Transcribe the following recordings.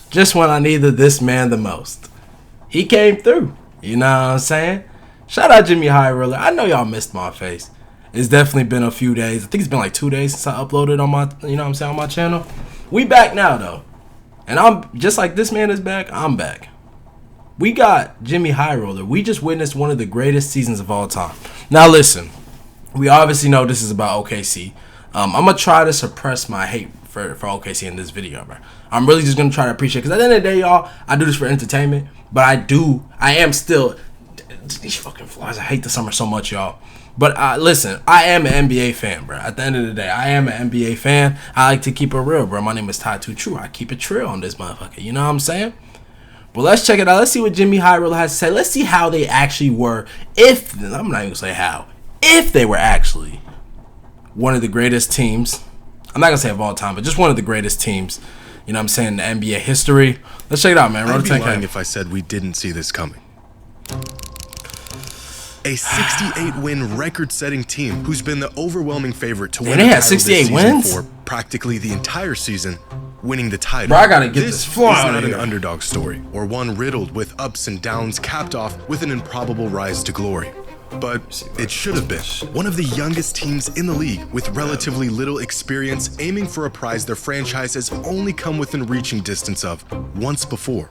just when I needed this man the most. He came through. You know what I'm saying? Shout out Jimmy High Roller. I know y'all missed my face. It's definitely been a few days. I think it's been like 2 days since I uploaded on my, you know what I'm saying, on my channel. We back now though. And I'm just like this man is back, I'm back. We got Jimmy High Roller. We just witnessed one of the greatest seasons of all time. Now listen, we obviously know this is about OKC. I'm going to try to suppress my hate for OKC in this video, bro. I'm really just going to try to appreciate it. Because at the end of the day, y'all, I do this for entertainment. But I am still, these fucking flies, I hate the summer so much, y'all. But listen, I am an NBA fan, bro. At the end of the day, I am an NBA fan. I like to keep it real, bro. My name is Ty Too True. I keep it trill on this motherfucker. You know what I'm saying? But let's check it out. Let's see what Jimmy High Roller has to say. Let's see how they actually were. I'm not even going to say how. If they were actually one of the greatest teams, I'm not going to say of all time, but just one of the greatest teams, you know what I'm saying, in the NBA history. Let's check it out, man. I'd be lying if I said we didn't see this coming. A 68-win record-setting team who's been the overwhelming favorite to win the title 68 wins for practically the entire season, winning the title. Bro, I gotta get this floor is out not of an here. underdog story, or one riddled with ups and downs, capped off with an improbable rise to glory. But it should have been one of the youngest teams in the league with relatively little experience, aiming for a prize their franchise has only come within reaching distance of once before.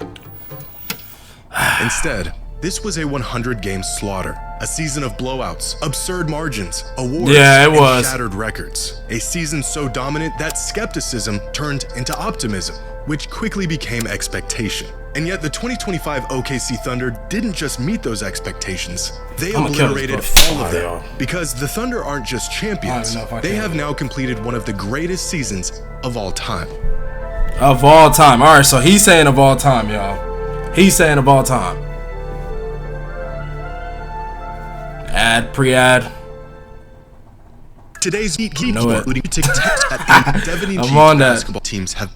Instead, this was a 100-game slaughter, a season of blowouts, absurd margins, awards, and shattered records. A season so dominant that skepticism turned into optimism, which quickly became expectation. And yet the 2025 OKC Thunder didn't just meet those expectations, they obliterated all of them. Because the Thunder aren't just champions, they have now completed one of the greatest seasons of all time. Of all time. Alright, so he's saying of all time, y'all. He's saying of all time. Ad, pre-ad. Today's Heat including to test at 70 basketball teams have.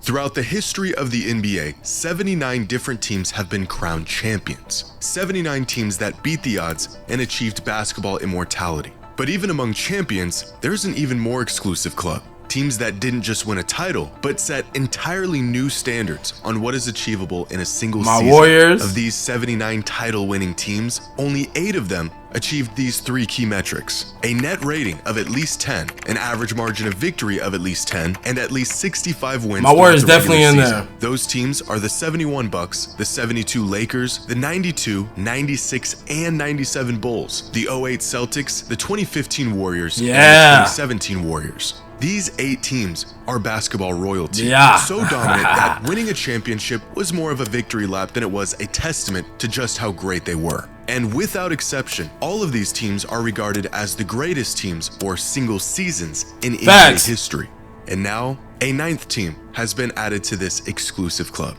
Throughout the history of the NBA, 79 different teams have been crowned champions. 79 teams that beat the odds and achieved basketball immortality. But even among champions, there's an even more exclusive club. Teams that didn't just win a title, but set entirely new standards on what is achievable in a single season. Warriors. Of these 79 title-winning teams, only 8 of them achieved these 3 key metrics: a net rating of at least 10, an average margin of victory of at least 10, and at least 65 wins. My Warriors definitely in there. Those teams are the 71 Bucks, the 72 Lakers, the 92, 96, and 97 Bulls, the 08 Celtics, the 2015 Warriors, and the 2017 Warriors. These 8 teams are basketball royalty, so dominant that winning a championship was more of a victory lap than it was a testament to just how great they were. And without exception, all of these teams are regarded as the greatest teams for single seasons in NBA history. And now, a 9th team has been added to this exclusive club.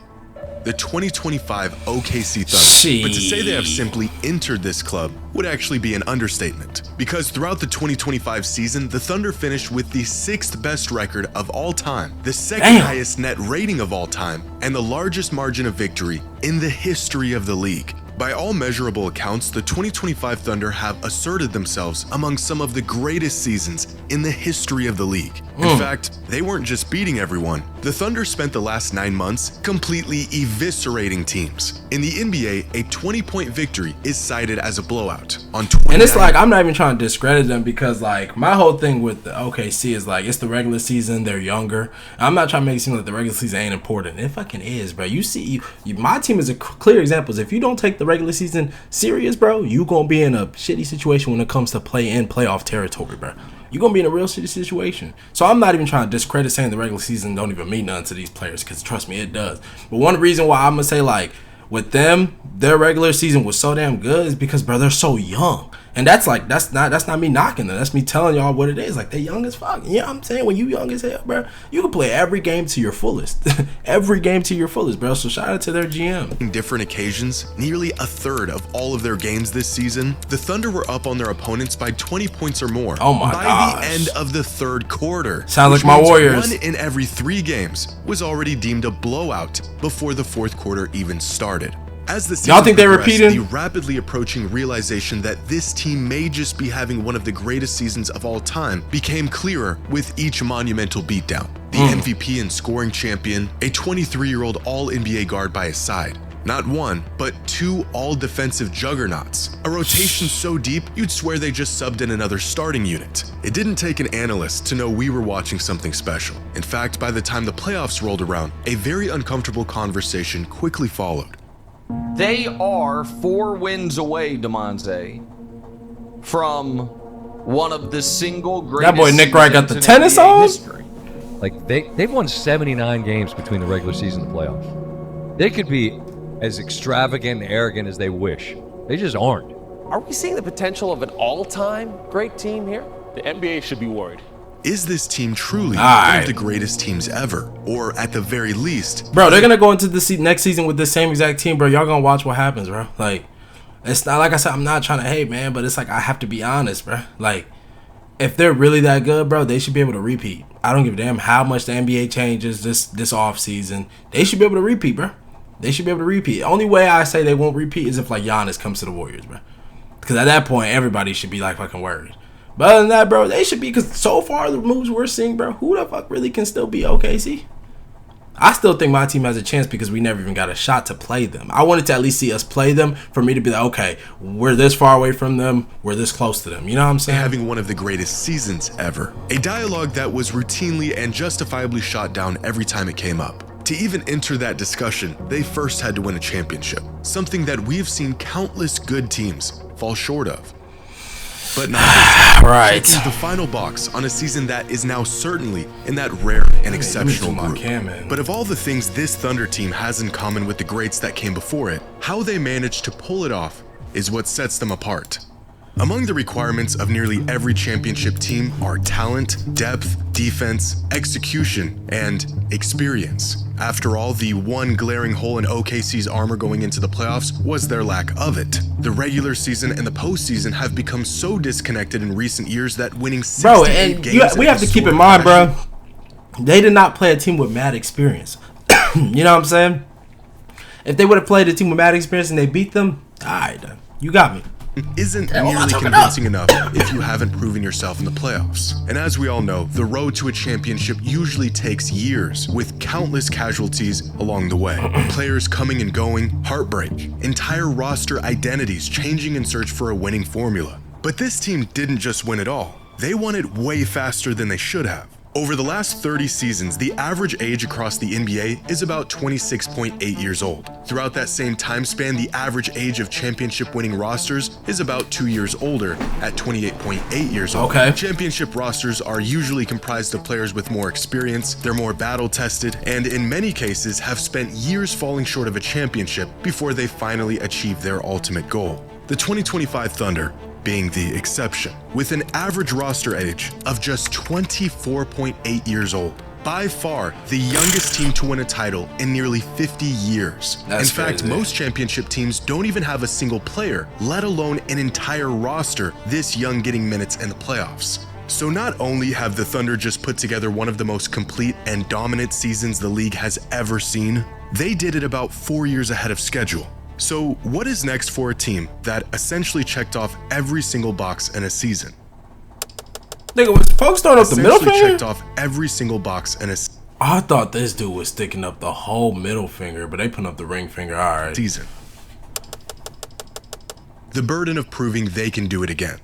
The 2025 OKC Thunder. But to say they have simply entered this club would actually be an understatement, because throughout the 2025 season, the Thunder finished with the 6th best record of all time, the 2nd highest net rating of all time, and the largest margin of victory in the history of the league. By all measurable accounts, the 2025 Thunder have asserted themselves among some of the greatest seasons in the history of the league. In fact, they weren't just beating everyone. The Thunder spent the last 9 months completely eviscerating teams. In the NBA, a 20-point victory is cited as a blowout. And it's like, I'm not even trying to discredit them, because like my whole thing with the OKC is like, it's the regular season, they're younger. I'm not trying to make it seem like the regular season ain't important. It fucking is, bro. You see, my team is a clear example. If you don't take the regular season serious, bro, you gonna be in a shitty situation when it comes to playoff territory, bro. You're gonna be in a real shitty situation. So I'm not even trying to discredit saying the regular season don't even mean nothing to these players, because trust me, it does. But one reason why I'm gonna say, like, with them, their regular season was so damn good is because, bro, they're so young. And that's not me knocking them. That's me telling y'all what it is. Like, they young as fuck. You know what I'm saying? When you young as hell, bro, you can play every game to your fullest. Every game to your fullest, bro. So shout out to their GM. In different occasions, nearly a third of all of their games this season, the Thunder were up on their opponents by 20 points or more. Oh my gosh. By the end of the 3rd quarter. Sounds like my Warriors. 1 in every 3 games was already deemed a blowout before the 4th quarter even started. As the season Y'all think they're progressed, repeating? the rapidly approaching realization that this team may just be having one of the greatest seasons of all time became clearer with each monumental beatdown. The MVP and scoring champion, a 23-year-old All-NBA guard by his side. Not one, but two all-defensive juggernauts. A rotation so deep, you'd swear they just subbed in another starting unit. It didn't take an analyst to know we were watching something special. In fact, by the time the playoffs rolled around, a very uncomfortable conversation quickly followed. They are 4 wins away, Demonze, from one of the single greatest. That boy Nick Wright got the seasons in tennis NBA on? history. Like they've won 79 games between the regular season and the playoffs. They could be as extravagant and arrogant as they wish. They just aren't. Are we seeing the potential of an all-time great team here? The NBA should be worried. Is this team truly one of the greatest teams ever? Or at the very least... Bro, they're going to go into the next season with this same exact team, bro. Y'all going to watch what happens, bro. Like, it's not like I said, I'm not trying to hate, man, but it's like I have to be honest, bro. Like, if they're really that good, bro, they should be able to repeat. I don't give a damn how much the NBA changes this offseason. They should be able to repeat, bro. They should be able to repeat. The only way I say they won't repeat is if, like, Giannis comes to the Warriors, bro. Because at that point, everybody should be, like, fucking worried. But other than that, bro, they should be, because so far the moves we're seeing, bro, who the fuck really can still be OKC? I still think my team has a chance because we never even got a shot to play them. I wanted to at least see us play them for me to be like, okay, we're this far away from them, we're this close to them. You know what I'm saying? Having one of the greatest seasons ever. A dialogue that was routinely and justifiably shot down every time it came up. To even enter that discussion, they first had to win a championship, something that we've seen countless good teams fall short of. But not this. Right. Checking the final box on a season that is now certainly in that rare and exceptional group. But of all the things this Thunder team has in common with the greats that came before it, how they managed to pull it off is what sets them apart. Among the requirements of nearly every championship team are talent, depth, defense, execution, and experience. After all, the one glaring hole in OKC's armor going into the playoffs was their lack of it. The regular season and the postseason have become so disconnected in recent years that winning 68 games we have to keep in mind, bro, they did not play a team with mad experience. You know what I'm saying? If they would have played a team with mad experience and they beat them, all right, you got me. Isn't nearly convincing enough if you haven't proven yourself in the playoffs. And as we all know, the road to a championship usually takes years, with countless casualties along the way. Players coming and going, heartbreak, entire roster identities changing in search for a winning formula. But this team didn't just win it all. They won it way faster than they should have. Over the last 30 seasons, the average age across the NBA is about 26.8 years old. Throughout that same time span, the average age of championship-winning rosters is about 2 years older, at 28.8 years old. Okay. Championship rosters are usually comprised of players with more experience, they're more battle-tested, and in many cases have spent years falling short of a championship before they finally achieve their ultimate goal. The 2025 Thunder being the exception, with an average roster age of just 24.8 years old. By far, the youngest team to win a title in nearly 50 years. That's in fact, crazy. most championship teams don't even have a single player, let alone an entire roster this young getting minutes in the playoffs. So not only have the Thunder just put together one of the most complete and dominant seasons the league has ever seen, they did it about 4 years ahead of schedule. So what is next for a team that essentially checked off every single box in a season? Nigga, was folks throwing up the middle Essentially finger? checked off every single box in a I thought this dude was sticking up the whole middle finger, but they putting up the ring finger. All right. season. The burden of proving they can do it again.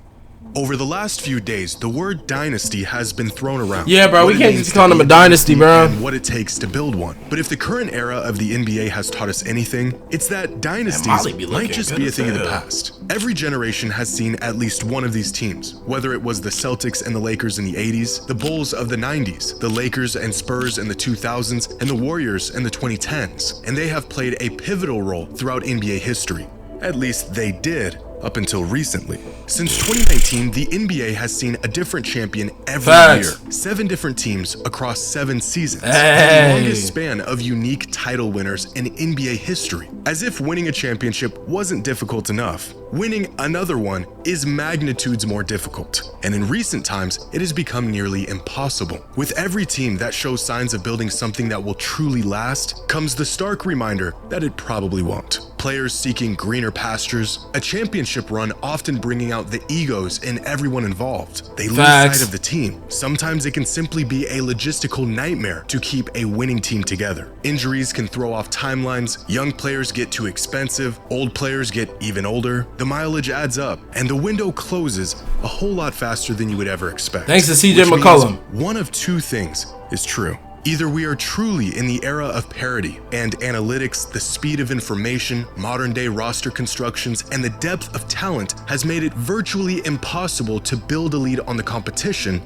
Over the last few days, the word dynasty has been thrown around. Yeah, bro, What we it can't means just to call them be a dynasty, bro. And what it takes to build one. But if the current era of the NBA has taught us anything, it's that dynasties Molly be might looking just good be a as thing of the hell. past. Every generation has seen at least one of these teams, whether it was the Celtics and the Lakers in the 80s, the Bulls of the 90s, the Lakers and Spurs in the 2000s, and the Warriors in the 2010s. And they have played a pivotal role throughout NBA history. At least they did, up until recently. Since 2019, the NBA has seen a different champion every Facts. year. 7 different teams across 7 seasons. Hey. The longest span of unique title winners in NBA history. As if winning a championship wasn't difficult enough, Winning another one is magnitudes more difficult, and in recent times, it has become nearly impossible. With every team that shows signs of building something that will truly last, comes the stark reminder that it probably won't. Players seeking greener pastures, a championship run often bringing out the egos in everyone involved. They lose sight of the team. Sometimes it can simply be a logistical nightmare to keep a winning team together. Injuries can throw off timelines, young players get too expensive, old players get even older, the mileage adds up, and the window closes a whole lot faster than you would ever expect. Thanks to CJ McCollum. One of two things is true. Either we are truly in the era of parity and analytics, the speed of information, modern day roster constructions, and the depth of talent has made it virtually impossible to build a lead on the competition,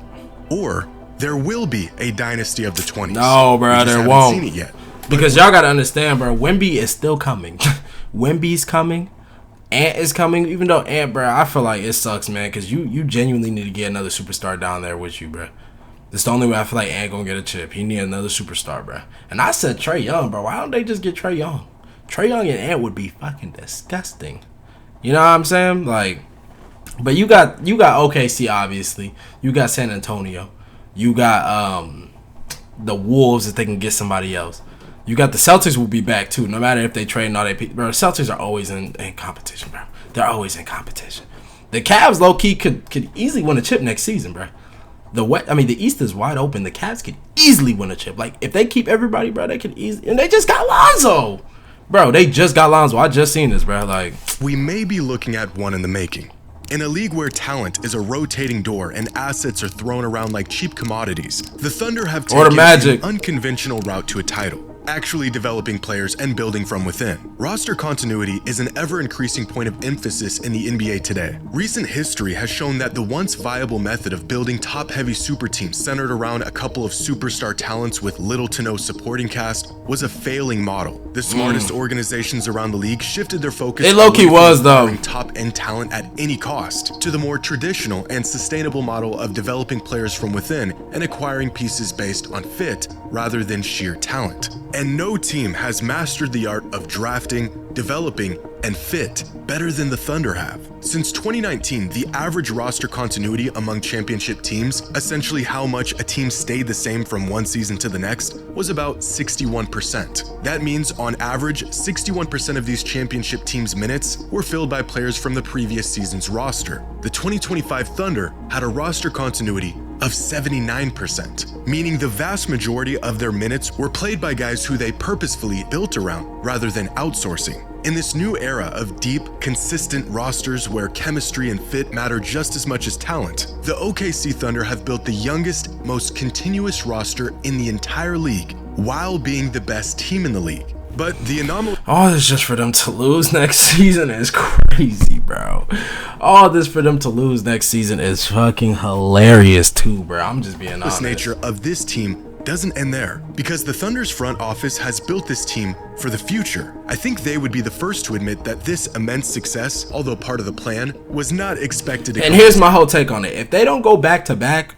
or there will be a dynasty of the 20s. No, bro, there won't. Seen it yet. Because y'all gotta understand, bro, Wemby is still coming. Wemby's coming. Ant is coming. Even though Ant, bro, I feel like it sucks, man, because you genuinely need to get another superstar down there with you, bro. It's the only way I feel like Ant gonna get a chip. He need another superstar, bro. And I said Trae Young, bro. Why don't they just get Trae Young? Trae Young and Ant would be fucking disgusting. You know what I'm saying? Like, but you got OKC, obviously. You got San Antonio. You got the Wolves if they can get somebody else. You got the Celtics will be back too, no matter if they trade or not. Bro, Celtics are always in competition, bro. They're always in competition. The Cavs, low key, could easily win a chip next season, bro. The East is wide open. The Cavs could easily win a chip. Like, if they keep everybody, bro, they could easily. And they just got Lonzo, bro. They just got Lonzo. I just seen this, bro. Like, we may be looking at one in the making. In a league where talent is a rotating door and assets are thrown around like cheap commodities, the Thunder have taken an unconventional route to a title. Actually developing players and building from within. Roster continuity is an ever-increasing point of emphasis in the NBA today. Recent history has shown that the once viable method of building top-heavy super teams centered around a couple of superstar talents with little to no supporting cast was a failing model. The smartest organizations around the league shifted their focus from top-end talent at any cost to the more traditional and sustainable model of developing players from within and acquiring pieces based on fit rather than sheer talent. And no team has mastered the art of drafting, developing, and fit better than the Thunder have. Since 2019, the average roster continuity among championship teams, essentially how much a team stayed the same from one season to the next, was about 61%. That means, on average, 61% of these championship teams' minutes were filled by players from the previous season's roster. The 2025 Thunder had a roster continuity of 79%, meaning the vast majority of their minutes were played by guys who they purposefully built around rather than outsourcing. In this new era of deep, consistent rosters where chemistry and fit matter just as much as talent, the OKC Thunder have built the youngest, most continuous roster in the entire league while being the best team in the league. But the anomaly... All this just for them to lose next season is crazy, bro. All this for them to lose next season is fucking hilarious too, bro. I'm just being honest. The nature of this team doesn't end there, because the Thunder's front office has built this team for the future. I think they would be the first to admit that this immense success, although part of the plan, was not expected to... And here's my whole take on it. If they don't go back to back,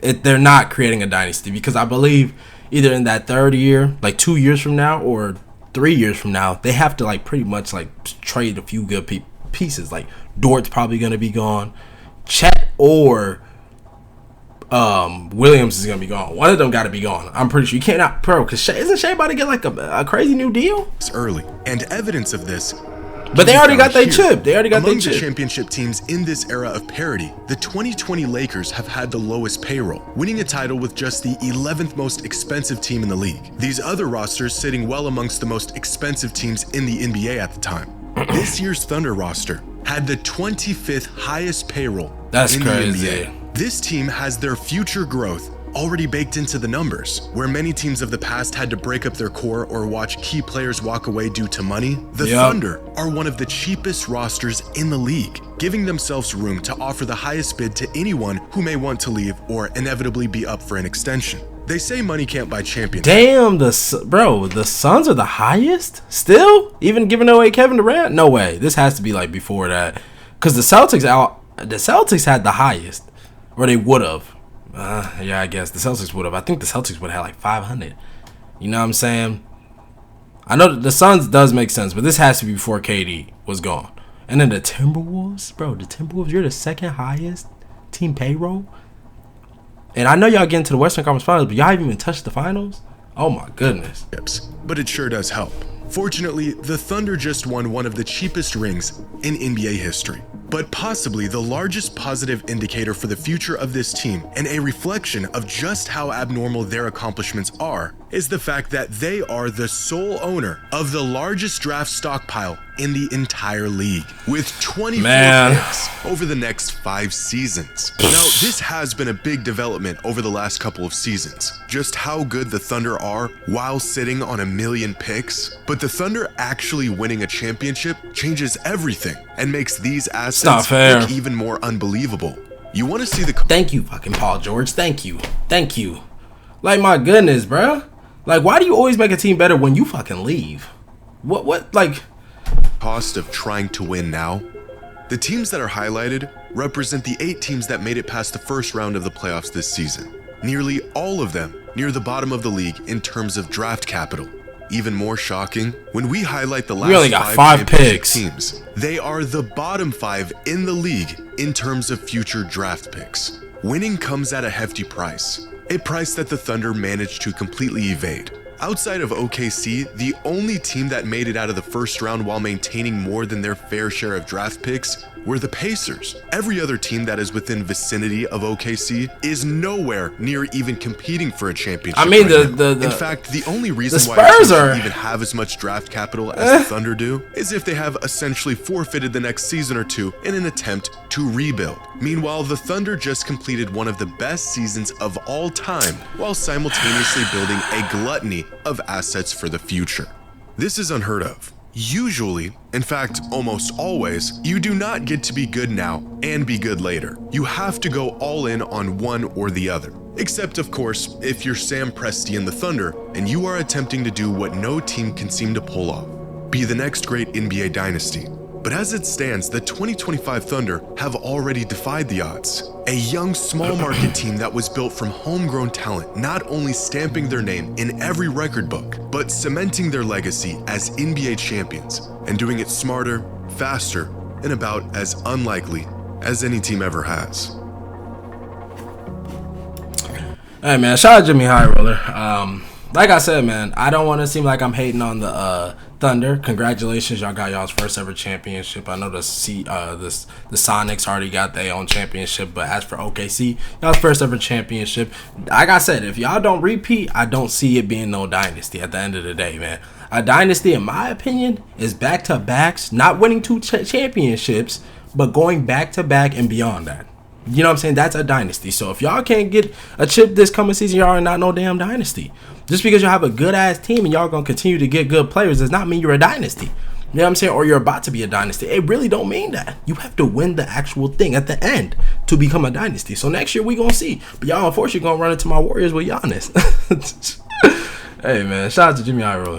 they're not creating a dynasty, because I believe either in that third year, like 2 years from now, or 3 years from now, they have to like pretty much like trade a few good pieces. Like Dort's probably going to be gone. Chet or Williams is gonna be gone. One of them got to be gone. I'm pretty sure you can't out pro because isn't Shea about to get like a crazy new deal? It's early, and evidence of this. But they already got their chip. They already got their chip. Among the championship teams in this era of parity, the 2020 Lakers have had the lowest payroll, winning a title with just the 11th most expensive team in the league. These other rosters sitting well amongst the most expensive teams in the NBA at the time. This year's Thunder roster had the 25th highest payroll in the NBA. This team has their future growth already baked into the numbers. Where many teams of the past had to break up their core or watch key players walk away due to money, the Thunder are one of the cheapest rosters in the league, giving themselves room to offer the highest bid to anyone who may want to leave or inevitably be up for an extension. They say money can't buy championships. Damn, the Suns are the highest? Still? Even giving away Kevin Durant? No way. This has to be like before that. Because the Celtics had the highest. Or they would have. Yeah, I guess the Celtics would have. I think the Celtics would have had like 500. You know what I'm saying? I know the Suns does make sense, but this has to be before KD was gone. And then the Timberwolves, bro. The Timberwolves, you're the second highest team payroll. And I know y'all get into the Western Conference Finals, but y'all haven't even touched the finals? Oh my goodness. But it sure does help. Fortunately, the Thunder just won one of the cheapest rings in NBA history, but possibly the largest positive indicator for the future of this team and a reflection of just how abnormal their accomplishments are is the fact that they are the sole owner of the largest draft stockpile in the entire league, with 24 picks over the next 5 seasons. Now, this has been a big development over the last couple of seasons, just how good the Thunder are while sitting on 1 million picks. But the Thunder actually winning a championship changes everything and makes these assets look even more unbelievable. You want to see the... Thank you, fucking Paul George. Thank you. Thank you. Like, my goodness, bruh. Like, why do you always make a team better when you fucking leave? What, like... cost of trying to win now? The teams that are highlighted represent the 8 teams that made it past the first round of the playoffs this season. Nearly all of them near the bottom of the league in terms of draft capital. Even more shocking, when we highlight the last 5 picks teams, they are the bottom 5 in the league in terms of future draft picks. Winning comes at a hefty price, a price that the Thunder managed to completely evade. Outside of OKC, the only team that made it out of the first round while maintaining more than their fair share of draft picks were the Pacers. Every other team that is within vicinity of OKC is nowhere near even competing for a championship. I mean, in fact, the only reason why the Spurs even have as much draft capital as the Thunder do is if they have essentially forfeited the next season or two in an attempt to rebuild. Meanwhile, the Thunder just completed one of the best seasons of all time while simultaneously building a gluttony of assets for the future. This is unheard of. Usually, in fact, almost always, you do not get to be good now and be good later. You have to go all in on one or the other. Except, of course, if you're Sam Presti and the Thunder and you are attempting to do what no team can seem to pull off, be the next great NBA dynasty. But as it stands, the 2025 Thunder have already defied the odds. A young, small market team that was built from homegrown talent, not only stamping their name in every record book, but cementing their legacy as NBA champions, and doing it smarter, faster, and about as unlikely as any team ever has. Hey man, shout out Jimmy High Roller. Like I said, man, I don't want to seem like I'm hating on the Thunder. Congratulations, y'all got y'all's first ever championship. I know the Sonics already got their own championship, but as for OKC, y'all's first ever championship. Like I said, if y'all don't repeat, I don't see it being no dynasty at the end of the day, man. A dynasty, in my opinion, is back-to-backs, not winning 2 championships, but going back-to-back and beyond that. You know what I'm saying? That's a dynasty. So if y'all can't get a chip this coming season, y'all are not no damn dynasty. Just because you have a good-ass team and y'all going to continue to get good players does not mean you're a dynasty. You know what I'm saying? Or you're about to be a dynasty. It really don't mean that. You have to win the actual thing at the end to become a dynasty. So next year we going to see. But y'all unfortunately going to run into my Warriors with Giannis. Hey, man. Shout out to Jimmy Iroh.